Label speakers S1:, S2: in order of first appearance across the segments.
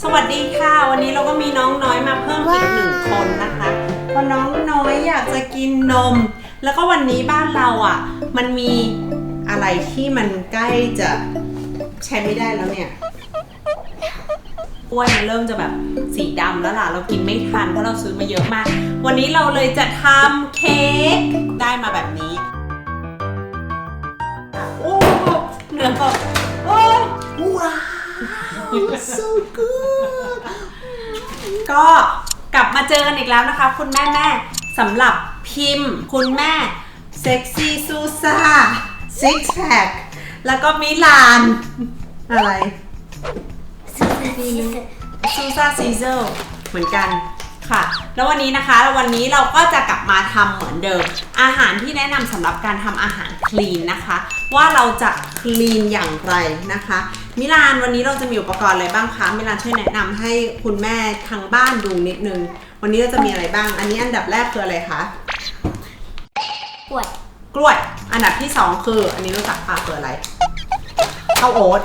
S1: สวัสดีค่ะวันนี้เราก็มีน้องน้อยมาเพิ่มอีก1 คนนะคะเพราะน้องน้อยอยากจะกินนมแล้วก็วันนี้บ้านเราอ่ะมันมีอะไรที่มันใกล้จะใช้ไม่ได้แล้วเนี่ยกล้วยมันเริ่มจะแบบสีดำแล้วล่ะเรากินไม่ทันเพราะเราซื้อมาเยอะมากวันนี้เราเลยจะทำเค้กได้มาแบบนี้โอ้เนื้อก็โอ้ยว้าว so good ก็กลับมาเจอกันอีกแล้วนะคะคุณแม่สำหรับพิมพ์คุณแม่เซ็กซี่ซูซ่าซิกแพคแล้วก็มิลานอะไรซูซ่าซีเซลเหมือนกันค่ะแล้ววันนี้นะคะวันนี้เราก็จะกลับมาทำเหมือนเดิมอาหารที่แนะนำสำหรับการทำอาหารคลีนนะคะว่าเราจะคลีนอย่างไรนะคะมิลานวันนี้เราจะมีอุปกรณ์อะไรบ้างคะมิลานช่วยแนะนำให้คุณแม่ทางบ้านดูนิดนึงวันนี้เราจะมีอะไรบ้างอันนี้อันดับแรกคืออะไรคะกล้วยอันดับที่2คืออันนี้รู้จักปะคืออะไรข้าวโอ๊ต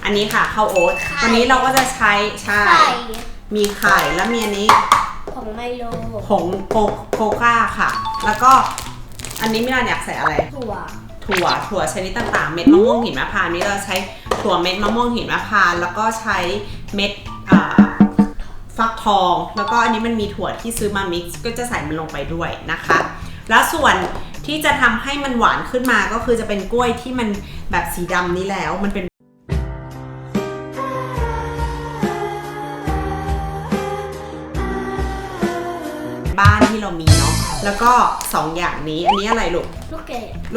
S1: อันนี้ค่ะข้าวโอ๊ตวันนี้เราก็จะใช้มีไข่แล้วมีอันนี้
S2: ผงไมโล
S1: ผงโคก้าค่ะแล้วก็อันนี้มิลานอยากใส่อะไรถั่วชนิดต่างๆเม็ดมะม่วงหิมพานต์นี่เราใช้ถั่วเม็ดมะม่วงหิมพานต์แล้วก็ใช้เม็ดฟักทองแล้วก็อันนี้มันมีถั่วที่ซื้อมามิกซ์ก็จะใส่มันลงไปด้วยนะคะแล้วส่วนที่จะทำให้มันหวานขึ้นมาก็คือจะเป็นกล้วยที่มันแบบสีดำนี้แล้วมันเป็นบ้านที่เรามีเนาะแล้วก็2อย่างนี้อันนี้อะไรลูก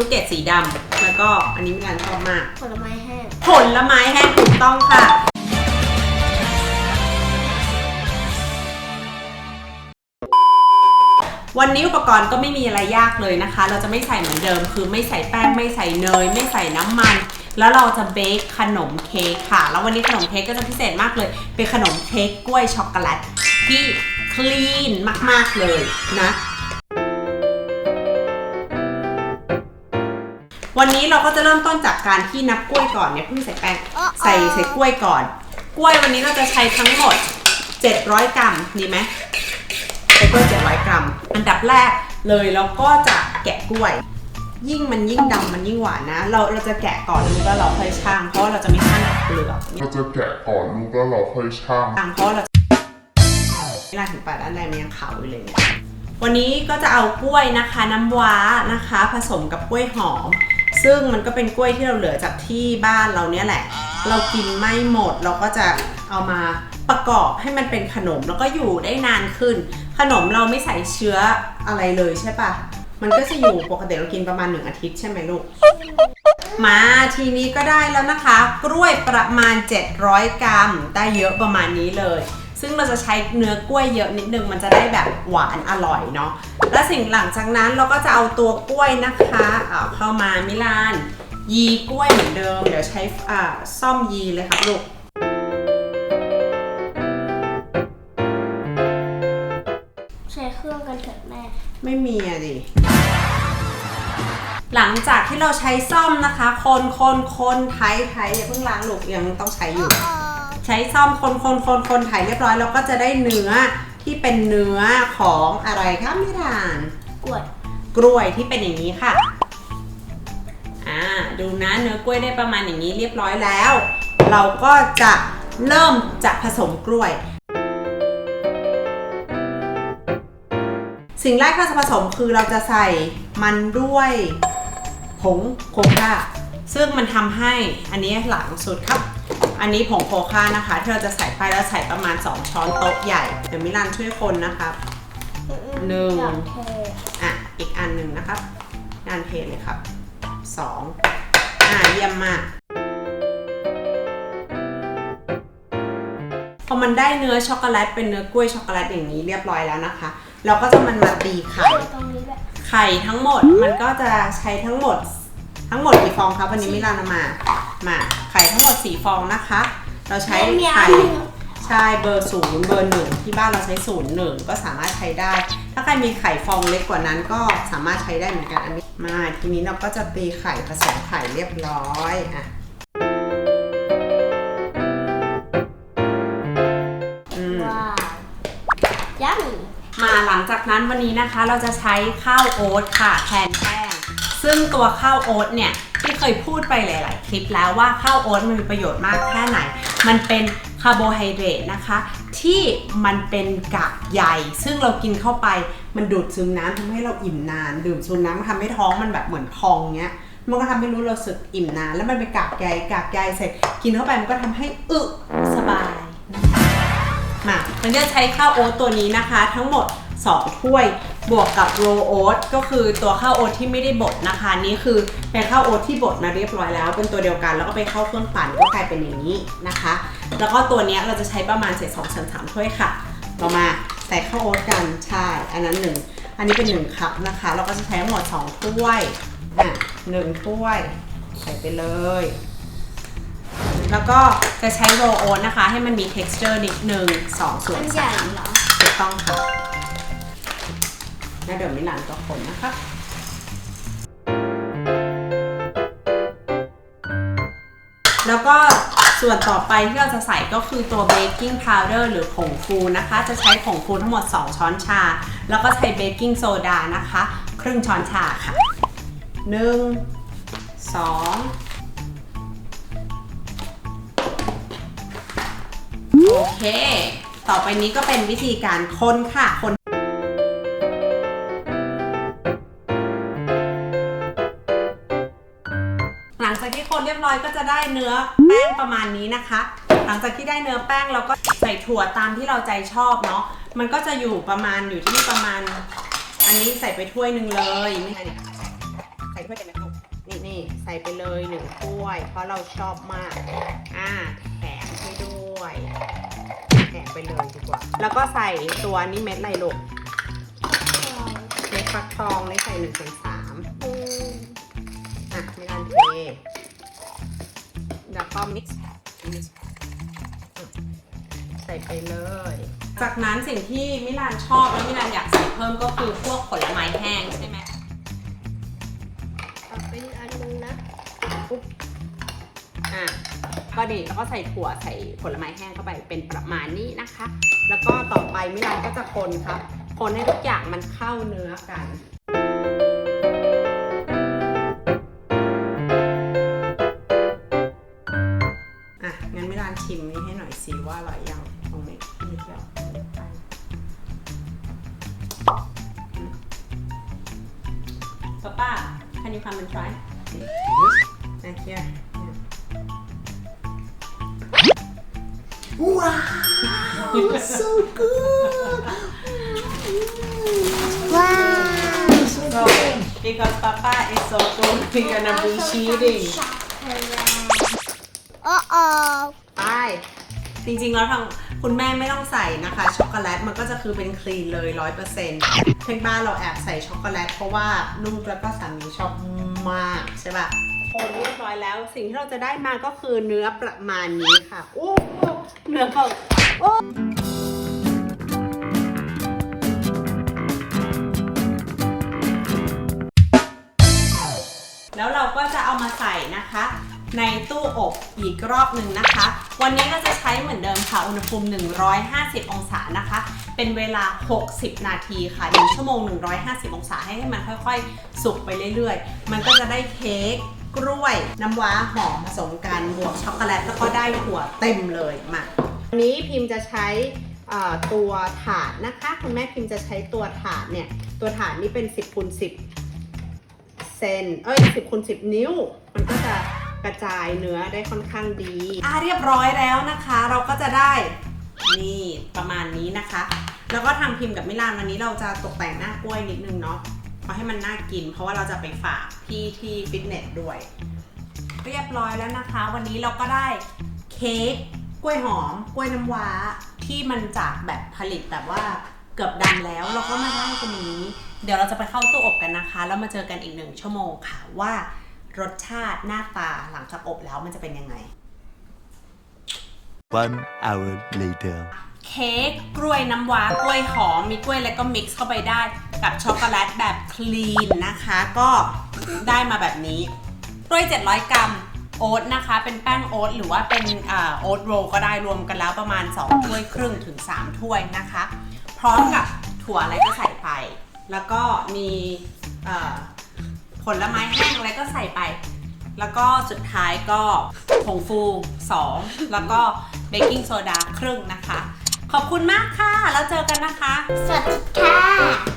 S1: เกดสีดำแล้วก็อันนี้มีการชอบมากผลไม้แห้งถูกต้องค่ะวันนี้อุปกรณ์ก็ไม่มีอะไรยากเลยนะคะเราจะไม่ใส่เหมือนเดิมคือไม่ใส่แป้งไม่ใส่เนยไม่ใส่น้ำมันแล้วเราจะเบคขนมเค้กค่ะแล้ววันนี้ขนมเค้กก็จะพิเศษมากเลยเป็นขนมเค้กกล้วยช็อกโกแลตที่คลีนมากๆเลยนะวันนี้เราก็จะเริ่มต้นจากการที่นับกล้วยก่อนเนี่ยเพิ่งใส่แป้งใส่กล้วยก่อนกล้วยวันนี้เราจะใช้ทั้งหมด700 กรัมดีไหมใช้กล้วย700 กรัมอันดับแรกเลยเราก็จะแกะกล้วยยิ่งดำมันยิ่งหวานนะเราจะแกะก่อนลูกแล้วเราค่อยช่างเพราะเราจะไม่ช่างเปลือกเราจะแกะก่อนลูกแล้วเราค่อยช่างเพราะเราเวลาถึงปลายด้านในมันยังขาวอยู่เลยเนี่ยวันนี้ก็จะเอากล้วยนะคะน้ำว้านะคะผสมกับกล้วยหอมซึ่งมันก็เป็นกล้วยที่เราเหลือจากที่บ้านเราเนี่ยแหละเรากินไม่หมดเราก็จะเอามาประกอบให้มันเป็นขนมแล้วก็อยู่ได้นานขึ้นขนมเราไม่ใส่เชื้ออะไรเลยใช่ปะมันก็จะอยู่ปกติเรากินประมาณ1 อาทิตย์ใช่ไหมลูกมาทีนี้ก็ได้แล้วนะคะกล้วยประมาณ700 กรัมได้เยอะประมาณนี้เลยซึ่งเราจะใช้เนื้อกล้วยเยอะนิดนึงมันจะได้แบบหวานอร่อยเนาะและสิ่งหลังจากนั้นเราก็จะเอาตัวกล้วยนะคะเข้ามามิลานยีกล้วยเหมือนเดิมเดี๋ยวใช้ซ่อมยีเลยครับลูก
S2: ใช้เครื่องกันเถอะแม่
S1: ไม่มีอะดิหลังจากที่เราใช้ซ่อมนะคะคนไถอย่าเพิ่งล้างลูกยังต้องใช้อยู่ใช้ซ่อมคนไถเรียบร้อยเราก็จะได้เนื้อที่เป็นเนื้อของอะไรคะมิลานกล้วยที่เป็นอย่างนี้ค่ะดูนะเนื้อกล้วยได้ประมาณอย่างนี้เรียบร้อยแล้วเราก็จะเริ่มจะผสมกล้วยสิ่งแรกที่เราจะผสมคือเราจะใส่มันด้วยผงโคก้าซึ่งมันทำให้อันนี้หลังสุดครับอันนี้ผงโคก้านะคะที่เราจะใส่ไปแล้วใส่ประมาณ2 ช้อนโต๊ะใหญ่เดี๋ยวมิลานช่วยคนนะครับ1อีกอันหนึ่งนะครับงานเทเลยครับ2เยี่ยมมากพอมันได้เนื้อช็อกโกแลตเป็นเนื้อกล้วยช็อกโกแลตอย่างนี้เรียบร้อยแล้วนะคะเราก็จะมาตีไข่ทั้งหมดมันก็จะใช้ทั้งหมดกี่ฟองครับวันนี้มิลานเอามาไข่ทั้งหมด4 ฟองนะคะเราใช้ไข่ใช่เบอร์0เบอร์1ที่บ้านเราใช้01ก็สามารถใช้ได้ถ้าใครมีไข่ฟองเล็กกว่านั้นก็สามารถใช้ได้เหมือนกันอันนี้มาทีนี้เราก็จะตีไข่ผสมไข่เรียบร้อย
S2: ยัง
S1: มาหลังจากนั้นวันนี้นะคะเราจะใช้ข้าวโอ๊ตค่ะแทนแป้งซึ่งตัวข้าวโอ๊ตเนี่ยที่เคยพูดไปหลายๆคลิปแล้วว่าข้าวโอ๊ตมันมีประโยชน์มากแค่ไหนมันเป็นคาร์โบไฮเดรตนะคะที่มันเป็นกากใยซึ่งเรากินเข้าไปมันดูดซึมน้ำทำให้เราอิ่มนานดื่มซึมน้ำมันทำให้ท้องมันแบบเหมือนพองเงี้ยมันก็ทำให้รู้เราสึกอิ่มนานแล้วมันเป็นกากใยเสร็จกินเข้าไปมันก็ทำให้สบายมาเราจะใช้ข้าวโอ๊ตตัวนี้นะคะทั้งหมด2ถ้วยบวกกับโรโอ๊ตก็คือตัวข้าวโอ๊ตที่ไม่ได้บดนะคะนี่คือเป็นข้าวโอ๊ตที่บดมาเรียบร้อยแล้วเป็นตัวเดียวกันแล้วก็ไปเข้าเครื่องปั่นก็กลายเป็นอย่างนี้นะคะแล้วก็ตัวนี้เราจะใช้ประมาณ2-3 ถ้วยค่ะต่อมาใส่ข้าวโอ๊ตกันใช่อันนั้น1อันนี้เป็น1คัพนะคะเราก็จะใช้ทั้งหมด2ถ้วย1ถ้วยใส่ไปเลยแล้วก็จะใช้โรโอ๊ตนะคะให้มันมี texture นิดนึง2/3ถูกต้องค่ะแล้วเดี๋ยวมิลานก็คนนะคะแล้วก็ส่วนต่อไปที่เราจะใส่ก็คือตัวเบกกิ้งพาวเดอร์หรือผงฟูนะคะจะใช้ผงฟูทั้งหมด2ช้อนชาแล้วก็ใช้เบกกิ้งโซดานะคะครึ่งช้อนชาค่ะ1 2โอเคต่อไปนี้ก็เป็นวิธีการคนค่ะคนหลังจากที่คนเรียบร้อยก็จะได้เนื้อแป้งประมาณนี้นะคะหลังจากที่ได้เนื้อแป้งเราก็ใส่ถั่วตามที่เราใจชอบเนาะมันก็จะอยู่ที่ประมาณอันนี้ใส่ไปถ้วยหนึ่งเลยไม่ใช่ใส่ถ้วยเต็มเลยลูกนี่ใส่ไปเลย1ถ้วยเพราะเราชอบมากแถมให้ด้วยแถมไปเลยดีกว่าแล้วก็ใส่ตัวนี้เม็ดอะไรลูกเม็ดฟักทองนี่ใส่1/3ไม่ทันเทแล้วก็มิกซ์ใส่ไปเลยจากนั้นสิ่งที่มิลานชอบและมิลานอยากใส่เพิ่มก็คือพวกผลไม้แห้งใช่ไหม
S2: เป็นอันนึงนะ
S1: ก็ดีแล้วก็ใส่ถั่วใส่ผลไม้แห้งเข้าไปเป็นประมาณนี้นะคะแล้วก็ต่อไปมิลานก็จะคนครับคนให้ทุกอย่างมันเข้าเนื้อกันงั้นมิลานชิมนี้ให้หน่อยสิว่าอร่อยยังตรงนี้นิดเดียวป้า can you come and try thank you
S2: Wow so good Wow
S1: so because Papa is so good we're gonna be cheating ไปจริงๆแล้วทางคุณแม่ไม่ต้องใส่นะคะช็อกโกแลตมันก็จะคือเป็นคลีนเลย 100% ที่บ้านเราแอบใส่ช็อกโกแลตเพราะว่าลูกแล้วก็สามีชอบมากใช่ป่ะคนเรียบร้อยแล้วสิ่งที่เราจะได้มาก็คือเนื้อประมาณนี้ค่ะโอ้เนื้อเขาโอ้แล้วเราก็จะเอามาใส่นะคะในตู้อบอีกรอบหนึ่งนะคะวันนี้เราจะใช้เหมือนเดิมค่ะอุณหภูมิ150องศานะคะเป็นเวลา60นาทีค่ะ1ชั่วโมง150องศาให้มันค่อยๆสุกไปเรื่อยๆมันก็จะได้เค้กกล้วยน้ำว้าหอมผสมกันบวกช็อกโกแลตแล้วก็ได้ถั่วเต็มเลยมาวันนี้พิมพ์จะใช้ตัวถาดนะคะคุณแม่พิมพ์จะใช้ตัวถาดเนี่ยตัวถาดนี้เป็น10x10 เซน10x10 นิ้วมันก็จะกระจายเนื้อได้ค่อนข้างดีเรียบร้อยแล้วนะคะเราก็จะได้นี่ประมาณนี้นะคะแล้วก็ทางพิมพ์กับมิลานวันนี้เราจะตกแต่งหน้ากล้วยนิดนึงเนาะเพราะให้มันน่ากินเพราะว่าเราจะไปฝากพี่ที่ฟิตเนสด้วยเรียบร้อยแล้วนะคะวันนี้เราก็ได้เค้กกล้วยหอมกล้วยน้ำว้าที่มันจากแบบผลิตแบบว่าเกือบดำแล้วเราก็มาได้ตรงนี้เดี๋ยวเราจะไปเข้าตู้อบกันนะคะแล้วมาเจอกันอีก1ชั่วโมงค่ะว่ารสชาติหน้าตาหลังจากอบแล้วมันจะเป็นยังไง
S3: 1 hour later
S1: เค้กกล้วยน้ำว้ากล้วยหอมมีกล้วยแล้วก็มิกซ์เข้าไปได้กับช็อกโกแลตแบบคลีนนะคะก็ได้มาแบบนี้กล้วย700 กรัมโอ๊ตนะคะเป็นแป้งโอ๊ตหรือว่าเป็นโอ๊ตโรลก็ได้รวมกันแล้วประมาณ2 ถ้วยครึ่งถึง3 ถ้วยนะคะพ พร้อมกับถั่วอะไรก็ใส่ไป แล้วก็มีผลไม้แห้งอะไรก็ใส่ไป แล้วก็สุดท้ายก็ผงฟู2แล้วก็เบกกิ้งโซดาครึ่งนะคะขอบคุณมากค่ะแล้วเจอกันนะคะ
S2: สวัสดีค่ะ